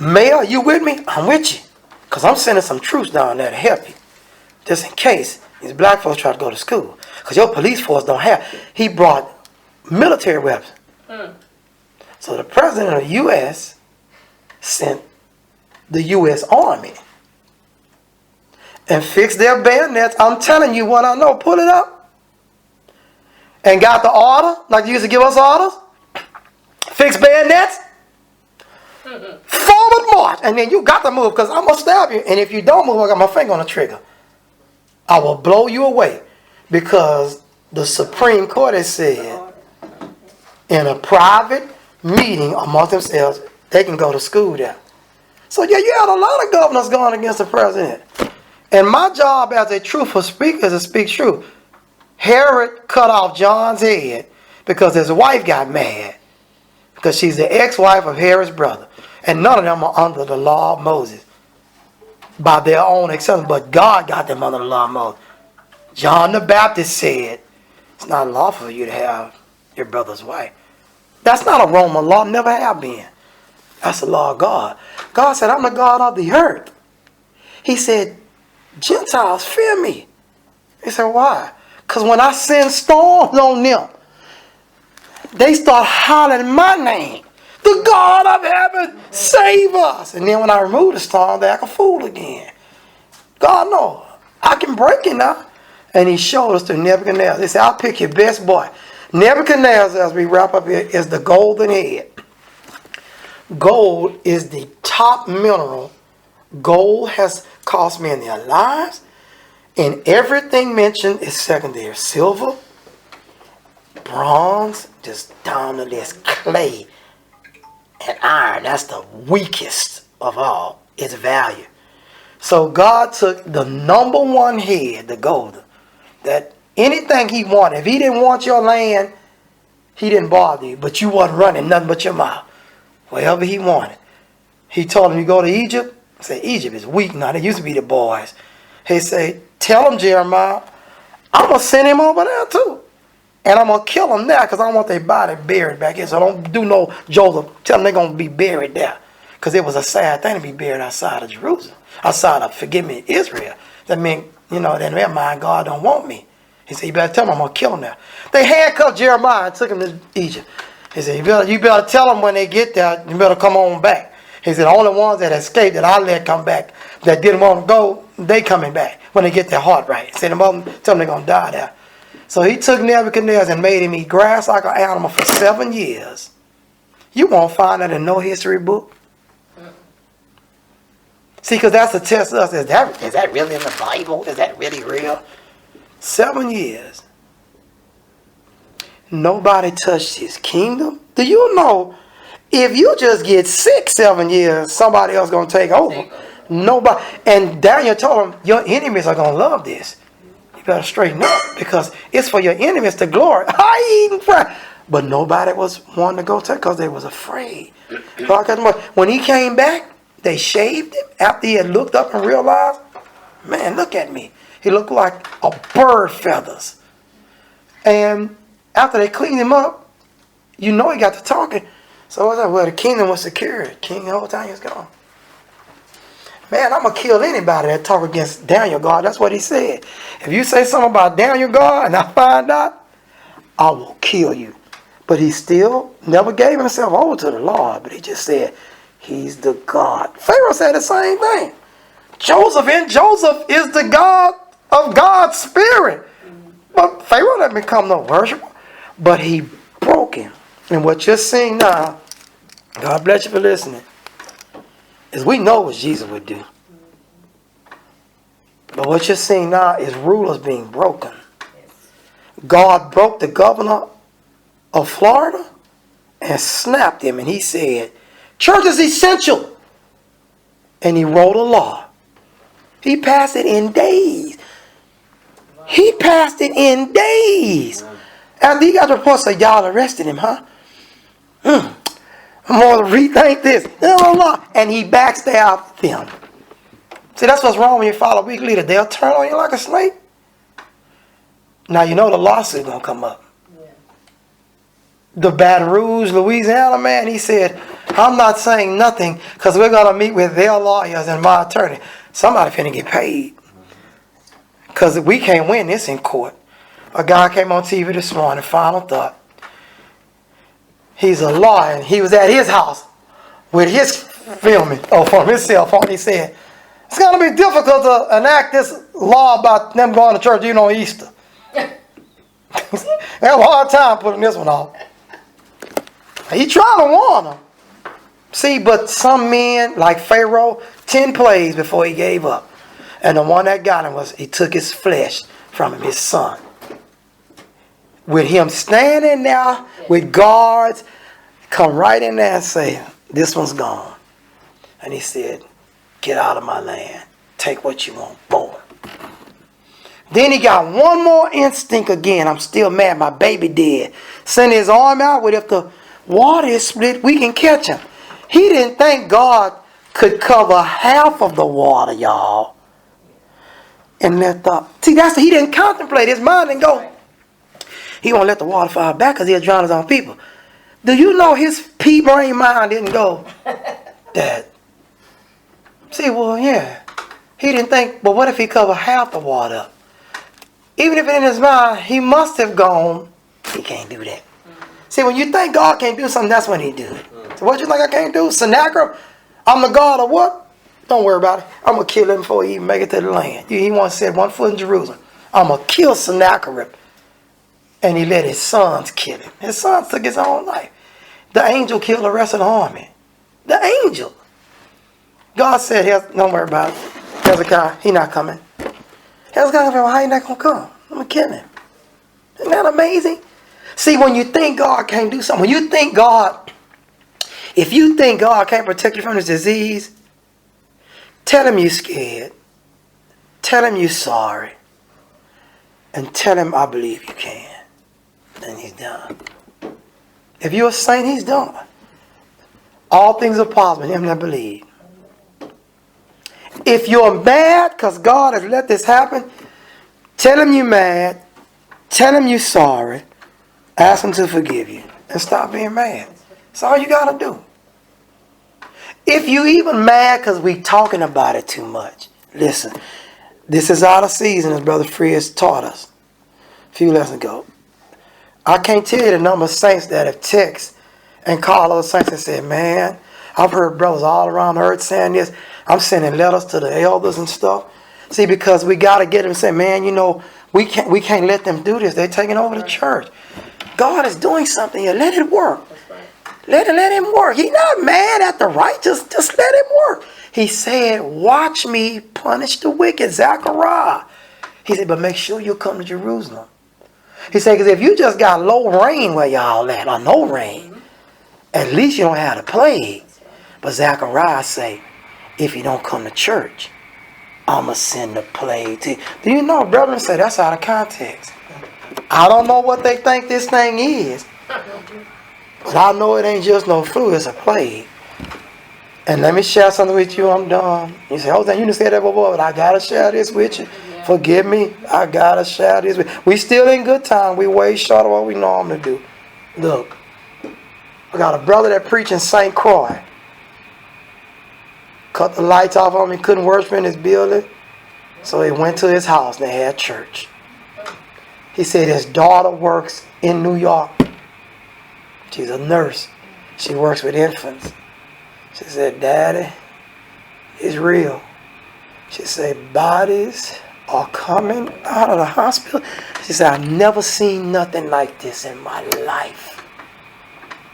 Mayor, you with me? I'm with you. Because I'm sending some troops down there to help you. Just in case these black folks try to go to school. Because your police force don't have. He brought military weapons. So the president of the U.S. sent the U.S. Army and fixed their bayonets. I'm telling you what I know. Pull it up. And got the order, like you used to give us orders. Fix bayonets. Forward march. And then you got to move because I'm going to stab you. And if you don't move, I got my finger on the trigger. I will blow you away. Because the Supreme Court has said in a private meeting amongst themselves, they can go to school there. So yeah, you had a lot of governors going against the president. And my job as a truthful speaker is to speak truth. Herod cut off John's head because his wife got mad. Because she's the ex-wife of Herod's brother. And none of them are under the law of Moses. By their own exception. But God got them under the law of Moses. John the Baptist said, it's not lawful for you to have your brother's wife. That's not a Roman law, never have been. That's the law of God. God said, I'm the God of the earth. He said, Gentiles fear me. He said, why? Because when I send storms on them, they start hollering my name. The God of heaven, save us. And then when I remove the storm, they act a fool again. God knows, I can break it now. And he showed us to Nebuchadnezzar. He said, I'll pick your best boy. Nebuchadnezzar, as we wrap up here, is the golden head. Gold is the top mineral. Gold has cost men their lives. And everything mentioned is secondary. Silver, bronze, just down the list. Clay and iron, that's the weakest of all. Its value. So God took the number one head, the golden. That anything he wanted, if he didn't want your land, he didn't bother you. But you wasn't running nothing but your mouth. Wherever he wanted. He told him, you go to Egypt. I said, Egypt is weak now. They used to be the boys. He said, tell him, Jeremiah, I'm going to send him over there too. And I'm going to kill him there because I don't want their body buried back here. So don't do no Joseph. Tell them they're going to be buried there. Because it was a sad thing to be buried outside of Jerusalem. Outside of, forgive me, Israel. That meant, in their mind, God don't want me. He said, you better tell them I'm going to kill him there. They handcuffed Jeremiah and took him to Egypt. He said, you better tell them when they get there, you better come on back. He said, the only ones that escaped that I let come back, that didn't want to go, they coming back when they get their heart right. He said, tell them they're going to die there. So he took Nebuchadnezzar and made him eat grass like an animal for 7 years. You won't find that in no history book. See, because that's a test of us. Is that really in the Bible? Is that really real? 7 years. Nobody touched his kingdom. Do you know if you just get sick 7 years, somebody else going to take over? Nobody. And Daniel told him, your enemies are going to love this. You better straighten up because it's for your enemies to glory. I eating fry. But nobody was wanting to go take because they was afraid. When he came back, they shaved him after he had looked up and realized, man, look at me. He looked like a bird feathers. And after they cleaned him up, he got to talking. So I was like, well, the kingdom was secured. King the whole time he was gone. Man, I'm going to kill anybody that talk against Daniel, God. That's what he said. If you say something about Daniel, God, and I find out, I will kill you. But he still never gave himself over to the Lord. But he just said, he's the God. Pharaoh said the same thing. Joseph is the God of God's spirit. But Pharaoh didn't become no worshiper. But he broke him. And what you're seeing now, God bless you for listening, is we know what Jesus would do. But what you're seeing now is rulers being broken. God broke the governor of Florida and snapped him. And he said, church is essential. And he wrote a law. He passed it in days. He passed it in days. After he got the report, say, y'all arrested him, huh? I'm going to rethink this. And he backstabbed them. See, that's what's wrong when you follow a weak leader. They'll turn on you like a snake. Now you know the lawsuit going to come up. Yeah. The Baton Rouge, Louisiana man, he said, I'm not saying nothing because we're going to meet with their lawyers and my attorney. Somebody finna get paid. Because we can't win this in court. A guy came on TV this morning, final thought. He's a lawyer, and he was at his house with his filming, from his cell phone. He said, it's going to be difficult to enact this law about them going to church even on Easter. They have a hard time putting this one off. He tried to warn them. See, but some men, like Pharaoh, 10 plays before he gave up. And the one that got him was, he took his flesh from him, his son. With him standing there with guards, come right in there and say, this one's gone. And he said, get out of my land. Take what you want. Boom. Then he got one more instinct again. I'm still mad. My baby dead. Send his arm out with, if the water is split, we can catch him. He didn't think God could cover half of the water, y'all. And he didn't contemplate. His mind didn't go. He won't let the water fall back because he'll drown his own people. Do you know his pea-brain mind didn't go, Dad? See, well, yeah. He didn't think, but what if he covered half the water up? Even if in his mind, he must have gone, he can't do that. See, when you think God can't do something, that's when he do it. So what you think I can't do? Sennacherib? I'm the God of what? Don't worry about it. I'm going to kill him before he even make it to the land. He once said 1 foot in Jerusalem. I'm going to kill Sennacherib. And he let his sons kill him. His sons took his own life. The angel killed the rest of the army. The angel. God said, don't worry about it. Hezekiah, he not coming. Hezekiah, how you not going to come? I'm going to kill him. Isn't that amazing? See, when you think God can't do something, if you think God can't protect you from this disease, tell him you're scared. Tell him you're sorry. And tell him, I believe you can. Then he's done. If you're a saint, he's done. All things are possible in him that believe. If you're mad because God has let this happen, tell him you're mad. Tell him you're sorry. Ask him to forgive you. And stop being mad. That's all you got to do. If you even mad because we talking about it too much, listen. This is out of season, as Brother Frias taught us a few lessons ago. I can't tell you the number of saints that have texted and called those saints and said, man, I've heard brothers all around the earth saying this. I'm sending letters to the elders and stuff. See, because we got to get them and say, man, we can't let them do this. They're taking over the church. God is doing something here. Let it work. Let him work. He's not mad at the righteous. Just let him work. He said, watch me punish the wicked. Zechariah. He said, but make sure you come to Jerusalem. He said, because if you just got low rain where y'all at, or no rain, at least you don't have the plague. But Zechariah say, if you don't come to church, I'm going to send the plague to you. Do you know, brethren say that's out of context. I don't know what they think this thing is. But I know it ain't just no flu, it's a plague. And let me share something with you, I'm done. You say, Ozan, you didn't say that before, but I got to share this with you. Forgive me, I got to share this with you. We still in good time. We way short of what we normally do. Look, I got a brother that preach in St. Croix. cut the lights off on him. He couldn't worship in his building. So he went to his house and they had church. He said his daughter works in New York. She's a nurse. She works with infants. She said, Daddy, it's real. She said, bodies are coming out of the hospital. She said, I've never seen nothing like this in my life.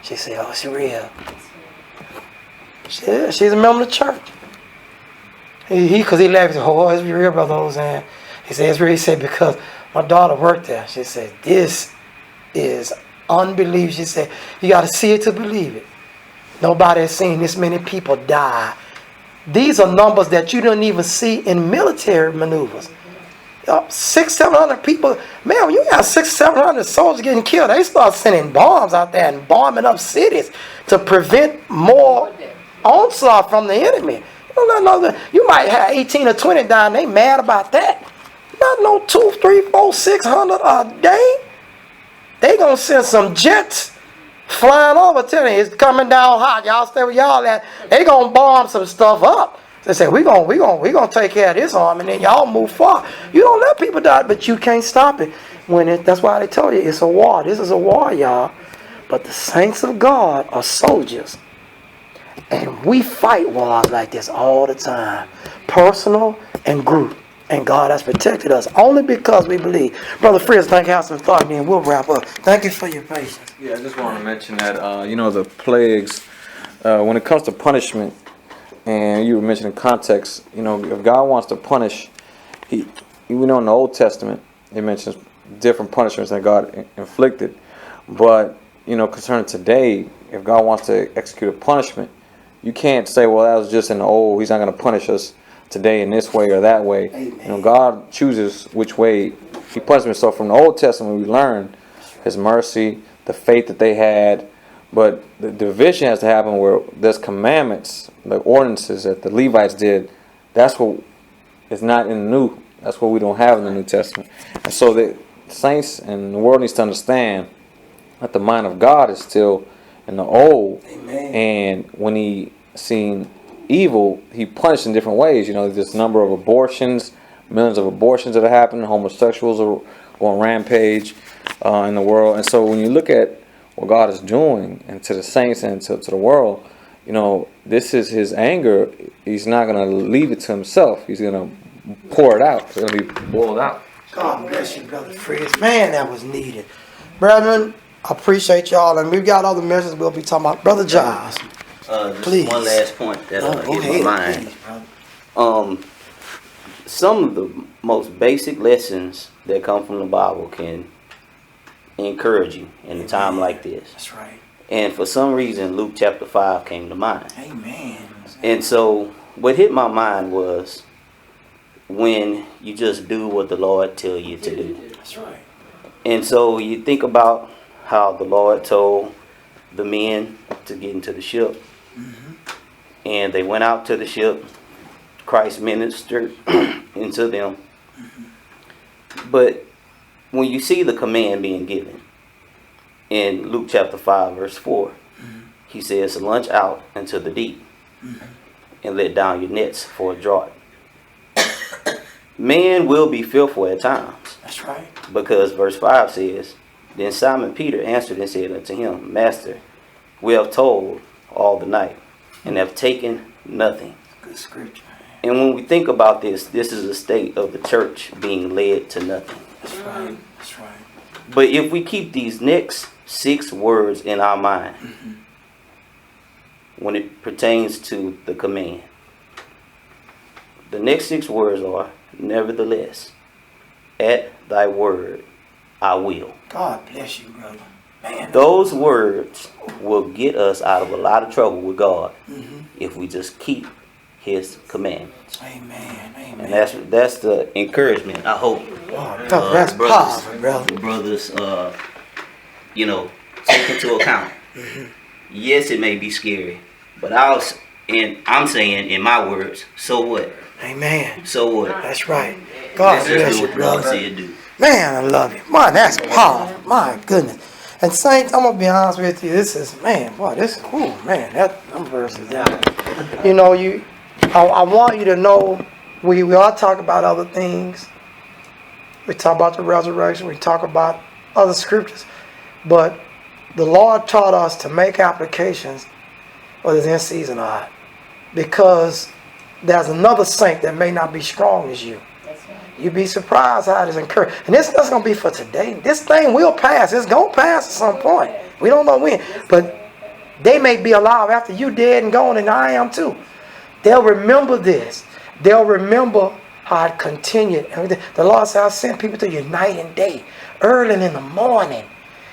She said, oh, it's real. She's a member of the church. Because he laughed, oh, it's real, Brother Ozan. He said, it's real. He said, because my daughter worked there. She said, this is unbelievable. She said, you got to see it to believe it. Nobody has seen this many people die. These are numbers that you don't even see in military maneuvers. 600-700 people. Man, when you got 600-700 soldiers getting killed, they start sending bombs out there and bombing up cities to prevent more onslaught from the enemy. You might have 18 or 20 dying. They mad about that. Not no 2, 3, 4, 600 a day. They gonna send some jets flying over. Telling you it's coming down hot. Y'all stay where y'all at. They gonna bomb some stuff up. They say we gonna take care of this arm, and then y'all move far. You don't let people die, but you can't stop it. That's why they told you it's a war. This is a war, y'all. But the saints of God are soldiers. And we fight wars like this all the time. Personal and group. And God has protected us only because we believe. Brother Frias, thank you for some thought, and we'll wrap up. Thank you for your patience. Yeah, I just want to mention that, the plagues, when it comes to punishment, and you were mentioning context, if God wants to punish, we know in the Old Testament, it mentions different punishments that God inflicted. But, concerning today, if God wants to execute a punishment, you can't say, well, that was just in the old, he's not going to punish us today in this way or that way. God chooses which way he punishes. So from the Old Testament, we learn his mercy, the faith that they had. But the division has to happen where there's commandments, the ordinances that the Levites did. That's what is not in the New. That's what we don't have in the New Testament. And so the saints and the world needs to understand that the mind of God is still in the old. Amen. And when he seen evil, he punished in different ways. This number of abortions, millions of abortions that are happening, homosexuals are on rampage in the world. And so when you look at what God is doing, and to the saints and to the world, this is his anger. He's not going to leave it to himself. He's going to pour it out. It's going to be boiled out. God bless you, Brother Frias. Man, that was needed. Brethren, I appreciate y'all. And we've got other messages we'll be talking about. Brother Giles. Just please. one last point that hit my mind. Please, some of the most basic lessons that come from the Bible can encourage you in a time like this. That's right. And for some reason, Luke chapter 5 came to mind. Amen. And so what hit my mind was when you just do what the Lord tell you to do. That's right. And so you think about how the Lord told the men to get into the ship. Mm-hmm. And they went out to the ship. Christ ministered into them. Mm-hmm. But when you see the command being given in Luke chapter 5 verse 4, mm-hmm. he says, launch out into the deep, mm-hmm. and let down your nets for a draught. Man will be fearful at times. That's right. Because verse 5 says, then Simon Peter answered and said unto him, Master, we have toiled all the night and have taken nothing. Good scripture. And when we think about this is a state of the church being led to nothing. That's right. That's right. But if we keep these next 6 words in our mind, mm-hmm. when it pertains to the command, the next 6 words are, nevertheless, at thy word, I will. God bless you, brother. Man, those words will get us out of a lot of trouble with God, mm-hmm. if we just keep his commandments. Amen. Amen. And that's the encouragement, I hope. Wow, that's powerful, brother. Brothers, take into account. Mm-hmm. Yes, it may be scary, but I'm saying in my words, so what? Amen. So what? That's right. God bless you, brother. Do. Man, I love you. Man, that's powerful. My goodness. And saints, I'm gonna be honest with you. This is, man, boy, this is, them verses. I want you to know we all talk about other things. We talk about the resurrection. We talk about other scriptures. But the Lord taught us to make applications, whether it's in season or not, because there's another saint that may not be strong as you. You'd be surprised how it is encouraged. And this is going to be for today. This thing will pass. It's going to pass at some point. We don't know when. But they may be alive after you dead and gone, and I am too. They'll remember this. They'll remember how it continued. And the Lord said, I sent people to you night and day. Early in the morning,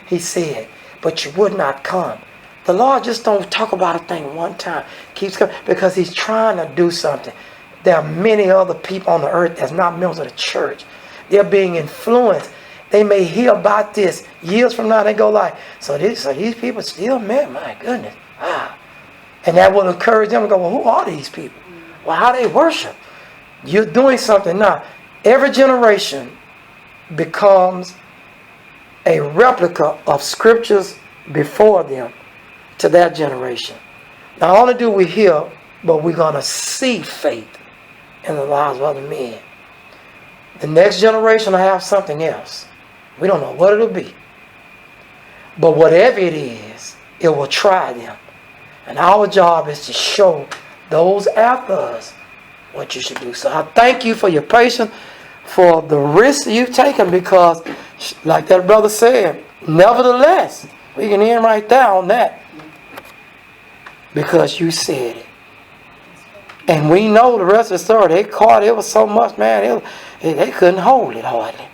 he said, but you would not come. The Lord just don't talk about a thing one time. Keeps coming because he's trying to do something. There are many other people on the earth that's not members of the church. They're being influenced. They may hear about this years from now. They go like, so these people still met? My goodness. And that will encourage them to go, well, who are these people? Well, how they worship? You're doing something now. Every generation becomes a replica of scriptures before them to that generation. Not only do we hear, but we're going to see faith in the lives of other men. The next generation will have something else. We don't know what it'll be. But whatever it is, it will try them. And our job is to show those after us what you should do. So I thank you for your patience, for the risk you've taken, because like that brother said, nevertheless, we can end right there on that. Because you said it. And we know the rest of the story. They caught it was so much, man. They couldn't hold it hardly.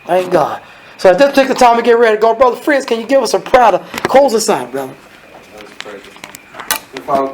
Thank God. So at this particular time we get ready to go. Brother Frias, can you give us a prayer to close us out, brother? Father,